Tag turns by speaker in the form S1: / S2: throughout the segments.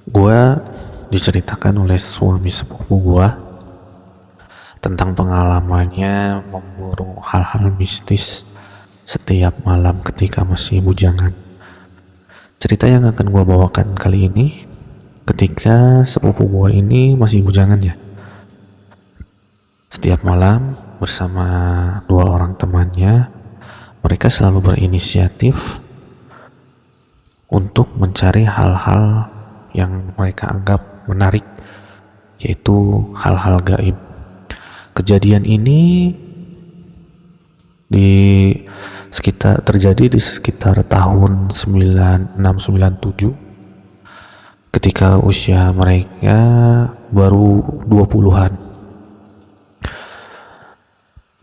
S1: Gua diceritakan oleh suami sepupu gua tentang pengalamannya memburu hal-hal mistis setiap malam ketika masih bujangan. Cerita yang akan gua bawakan kali ini ketika sepupu gua ini masih bujangan ya. Setiap malam bersama dua orang temannya, mereka selalu berinisiatif untuk mencari hal-hal yang mereka anggap menarik, yaitu hal-hal gaib. Kejadian ini terjadi di sekitar tahun 96-97 ketika usia mereka baru 20-an.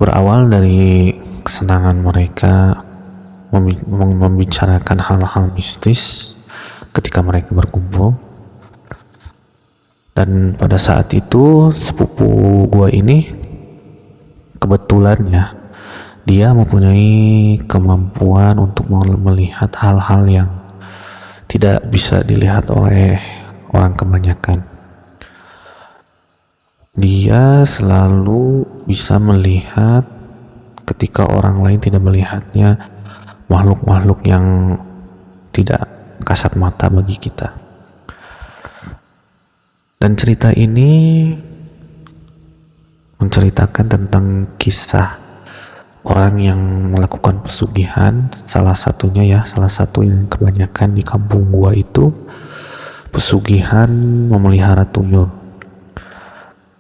S1: Berawal dari kesenangan mereka membicarakan hal-hal mistis ketika mereka berkumpul. Dan pada saat itu sepupu gua ini kebetulannya dia mempunyai kemampuan untuk melihat hal-hal yang tidak bisa dilihat oleh orang kebanyakan. Dia selalu bisa melihat ketika orang lain tidak melihatnya, makhluk-makhluk yang tidak kasat mata bagi kita. Dan cerita ini menceritakan tentang kisah orang yang melakukan pesugihan. Salah satu yang kebanyakan di kampung gua itu pesugihan memelihara tuyul.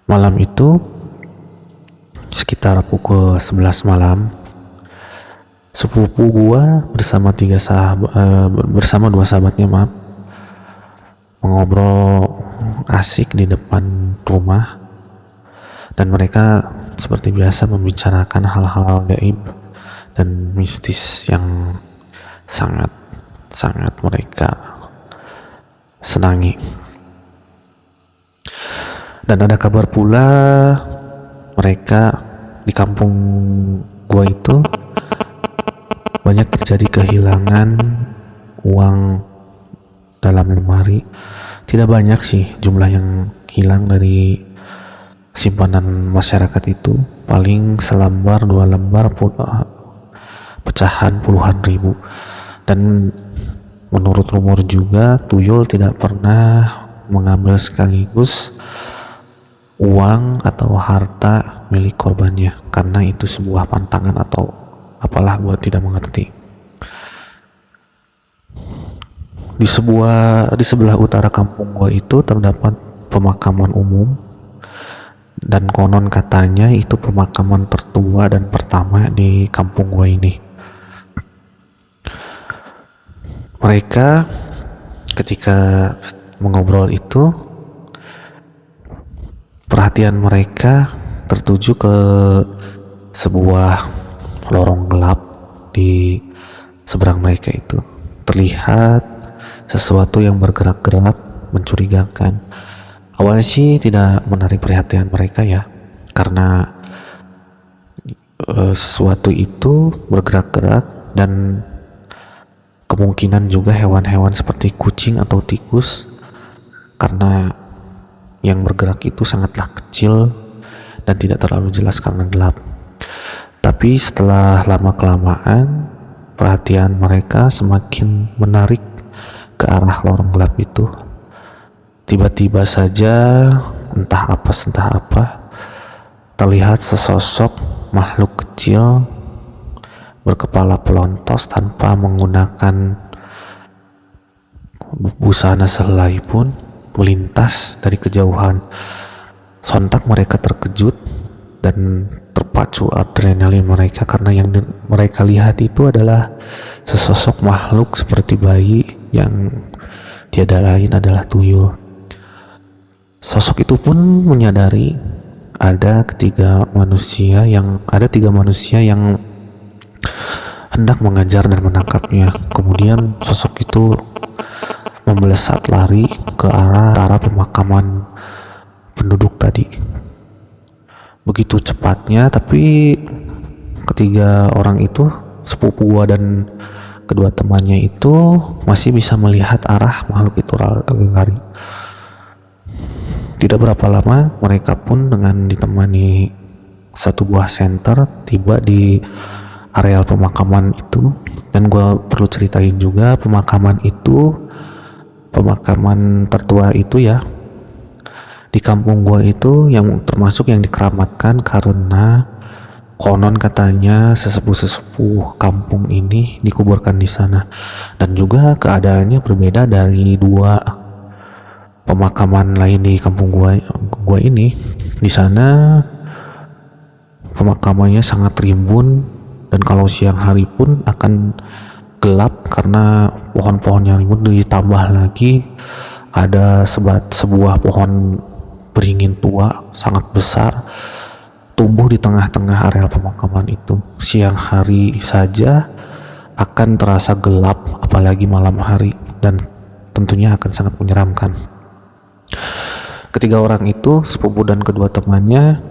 S1: Malam itu sekitar pukul 11 malam, sepupu gua bersama dua sahabatnya mengobrol asik di depan rumah, dan mereka seperti biasa membicarakan hal-hal gaib dan mistis yang sangat mereka senangi. Dan ada kabar pula mereka di kampung gua itu banyak terjadi kehilangan uang dalam lemari. Tidak banyak sih jumlah yang hilang dari simpanan masyarakat itu, paling selembar dua lembar pecahan puluhan ribu. Dan menurut rumor juga tuyul tidak pernah mengambil sekaligus uang atau harta milik korbannya, karena itu sebuah pantangan atau apalah, gua tidak mengerti. Di sebelah utara kampung gua itu terdapat pemakaman umum, dan konon katanya itu pemakaman tertua dan pertama di kampung gua ini. Mereka ketika mengobrol itu, perhatian mereka tertuju ke sebuah lorong gelap di seberang mereka itu. Terlihat sesuatu yang bergerak-gerak mencurigakan. Awalnya sih tidak menarik perhatian mereka ya, karena sesuatu itu bergerak-gerak dan kemungkinan juga hewan-hewan seperti kucing atau tikus, karena yang bergerak itu sangatlah kecil dan tidak terlalu jelas karena gelap. Tapi setelah lama-kelamaan perhatian mereka semakin menarik ke arah lorong gelap itu. Tiba-tiba saja entah apa terlihat sesosok makhluk kecil berkepala pelontos tanpa menggunakan busana sehelai pun melintas dari kejauhan. Sontak mereka terkejut dan terpacu adrenalin mereka, karena yang mereka lihat itu adalah sesosok makhluk seperti bayi yang tiada lain adalah tuyul. Sosok itu pun menyadari ada tiga manusia yang hendak mengejar dan menangkapnya. Kemudian sosok itu melesat lari ke arah pemakaman penduduk tadi. Begitu cepatnya, tapi ketiga orang itu, sepupu gua dan kedua temannya itu, masih bisa melihat arah makhluk itu lari. Tidak berapa lama mereka pun dengan ditemani satu buah senter tiba di areal pemakaman itu. Dan gua perlu ceritain juga, pemakaman tertua itu ya di kampung gua itu, yang termasuk yang dikeramatkan karena konon katanya sesepuh kampung ini dikuburkan di sana. Dan juga keadaannya berbeda dari dua pemakaman lain di kampung gua ini. Di sana pemakamannya sangat rimbun, dan kalau siang hari pun akan gelap karena pohon-pohon yang rimbun. Ditambah lagi ada sebuah pohon beringin tua sangat besar tumbuh di tengah-tengah areal pemakaman itu. Siang hari saja akan terasa gelap, apalagi malam hari, dan tentunya akan sangat menyeramkan. Ketiga orang itu, sepupu dan kedua temannya,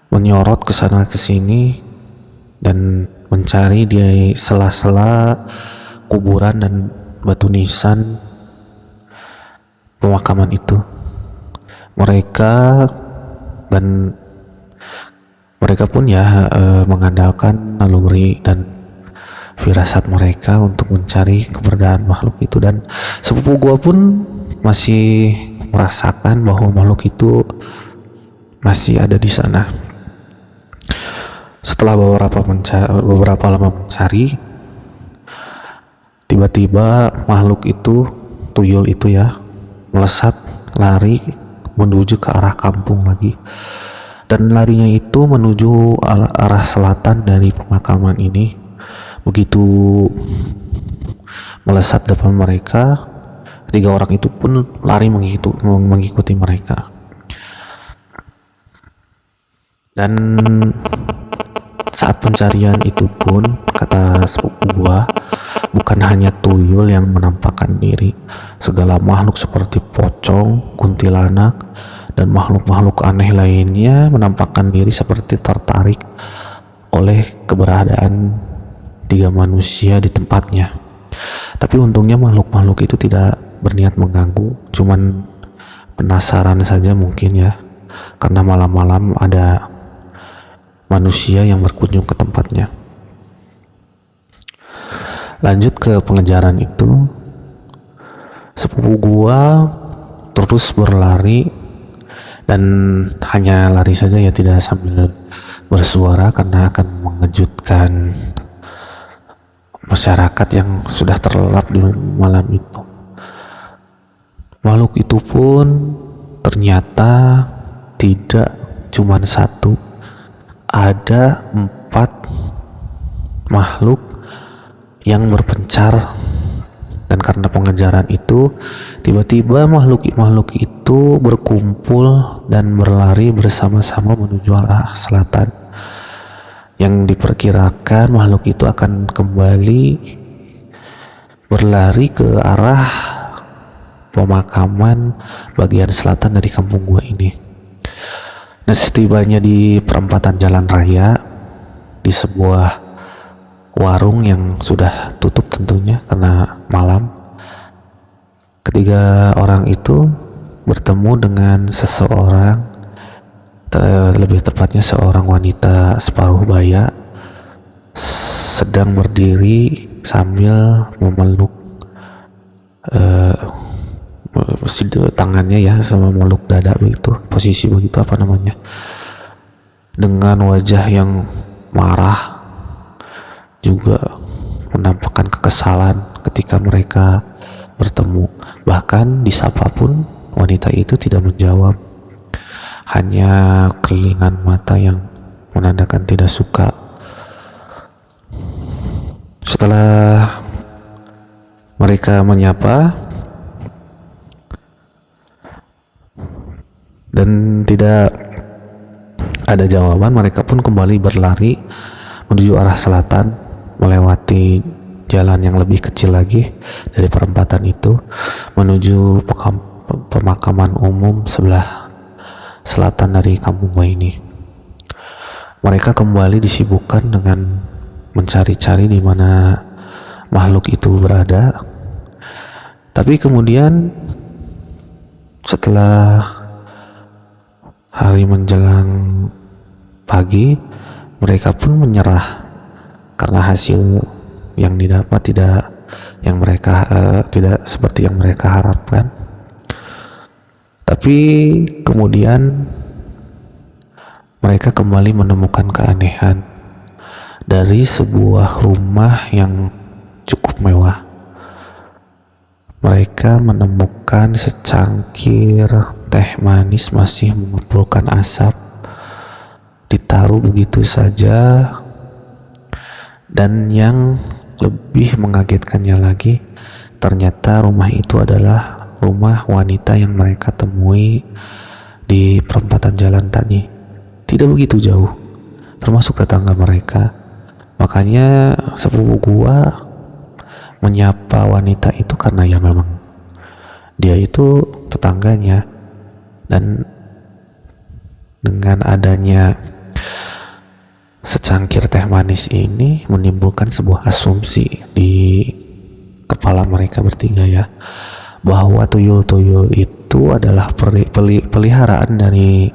S1: menyorot ke sana ke sini dan mencari di sela-sela kuburan dan batu nisan pemakaman itu. Mereka pun ya mengandalkan naluri dan firasat mereka untuk mencari keberadaan makhluk itu. Dan sepupu gua pun masih merasakan bahwa makhluk itu masih ada di sana. Setelah beberapa lama mencari, tiba-tiba makhluk itu, tuyul itu ya, melesat lari menuju ke arah kampung lagi. Dan larinya itu menuju arah selatan dari pemakaman ini. Begitu melesat depan mereka, ketiga orang itu pun lari mengikuti mereka. Dan saat pencarian itu pun, kata sepupu gua, bukan hanya tuyul yang menampakkan diri. Segala makhluk seperti pocong, kuntilanak, dan makhluk-makhluk aneh lainnya menampakkan diri seperti tertarik oleh keberadaan tiga manusia di tempatnya. Tapi untungnya makhluk-makhluk itu tidak berniat mengganggu, cuman penasaran saja mungkin ya, karena malam-malam ada manusia yang berkunjung ke tempatnya. Lanjut ke pengejaran itu, sepupu gua terus berlari, dan hanya lari saja ya, tidak sambil bersuara karena akan mengejutkan masyarakat yang sudah terlelap di malam itu. Makhluk itu pun ternyata tidak cuma satu, ada 4 makhluk yang berpencar. Dan karena pengejaran itu, tiba-tiba makhluk itu berkumpul dan berlari bersama-sama menuju arah selatan, yang diperkirakan makhluk itu akan kembali berlari ke arah pemakaman bagian selatan dari kampung gua ini. Nah, setibanya di perempatan jalan raya, di sebuah warung yang sudah tutup tentunya karena malam, ketiga orang itu bertemu dengan seseorang, lebih tepatnya seorang wanita separuh baya, sedang berdiri sambil memeluk tangannya ya, sama memeluk dada begitu, posisi begitu apa namanya, dengan wajah yang marah, juga menampakkan kekesalan ketika mereka bertemu. Bahkan disapa pun wanita itu tidak menjawab, hanya kelilingan mata yang menandakan tidak suka. Setelah mereka menyapa, Dan tidak ada jawaban, mereka pun kembali berlari menuju arah selatan, melewati jalan yang lebih kecil lagi dari perempatan itu menuju pemakaman umum sebelah selatan dari kampung gua ini. Mereka kembali disibukkan dengan mencari-cari di mana makhluk itu berada. Tapi kemudian setelah hari menjelang pagi, mereka pun menyerah karena hasil yang didapat tidak seperti yang mereka harapkan. Tapi kemudian mereka kembali menemukan keanehan dari sebuah rumah yang cukup mewah. Mereka menemukan secangkir teh manis masih mengepulkan asap, ditaruh begitu saja. Dan yang lebih mengagetkannya lagi, ternyata rumah itu adalah rumah wanita yang mereka temui di perempatan jalan tadi. Tidak begitu jauh, termasuk tetangga mereka. Makanya sepupu gua menyapa wanita itu karena ya memang dia itu tetangganya. Dan dengan adanya secangkir teh manis ini menimbulkan sebuah asumsi di kepala mereka bertiga ya, bahwa tuyul-tuyul itu adalah peliharaan dari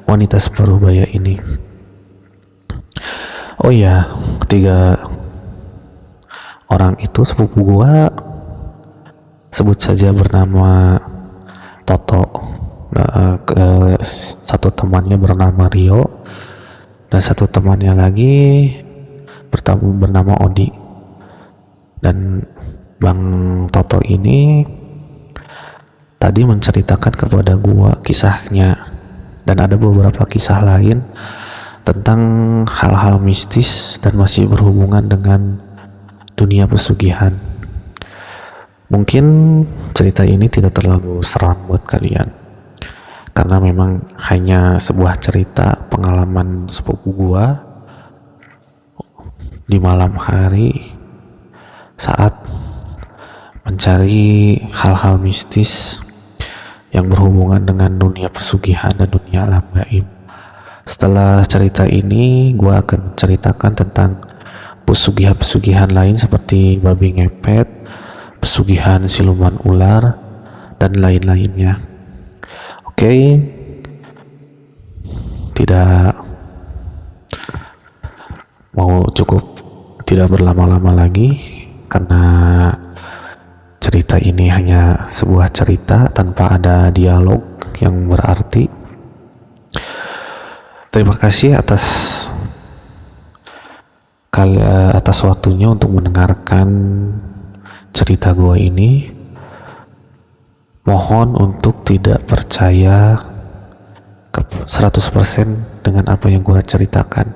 S1: wanita separuh baya ini. Oh ya, ketiga orang itu sepupu gua sebut saja bernama Toto, satu temannya bernama Rio, dan satu temannya lagi bernama Odi. Dan Bang Toto ini tadi menceritakan kepada gua kisahnya, dan ada beberapa kisah lain tentang hal-hal mistis dan masih berhubungan dengan dunia pesugihan. Mungkin cerita ini tidak terlalu seram buat kalian, karena memang hanya sebuah cerita pengalaman sepupu gua di malam hari saat mencari hal-hal mistis yang berhubungan dengan dunia pesugihan dan dunia alam gaib. Setelah cerita ini, gua akan menceritakan tentang pesugihan-pesugihan lain seperti babi ngepet, pesugihan siluman ular, dan lain-lainnya. Oke, tidak berlama-lama lagi karena cerita ini hanya sebuah cerita tanpa ada dialog yang berarti. Terima kasih atas waktunya untuk mendengarkan cerita gua ini. Mohon untuk tidak percaya 100% dengan apa yang gua ceritakan,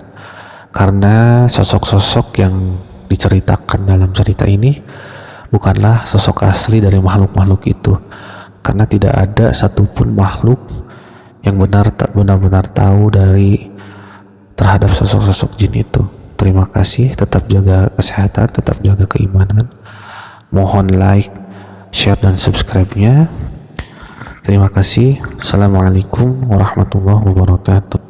S1: karena sosok-sosok yang diceritakan dalam cerita ini bukanlah sosok asli dari makhluk-makhluk itu, karena tidak ada satupun makhluk yang benar-benar tahu terhadap sosok-sosok jin itu. Terima kasih, tetap jaga kesehatan, tetap jaga keimanan. Mohon like, share, dan subscribe-nya. Terima kasih. Assalamualaikum warahmatullahi wabarakatuh.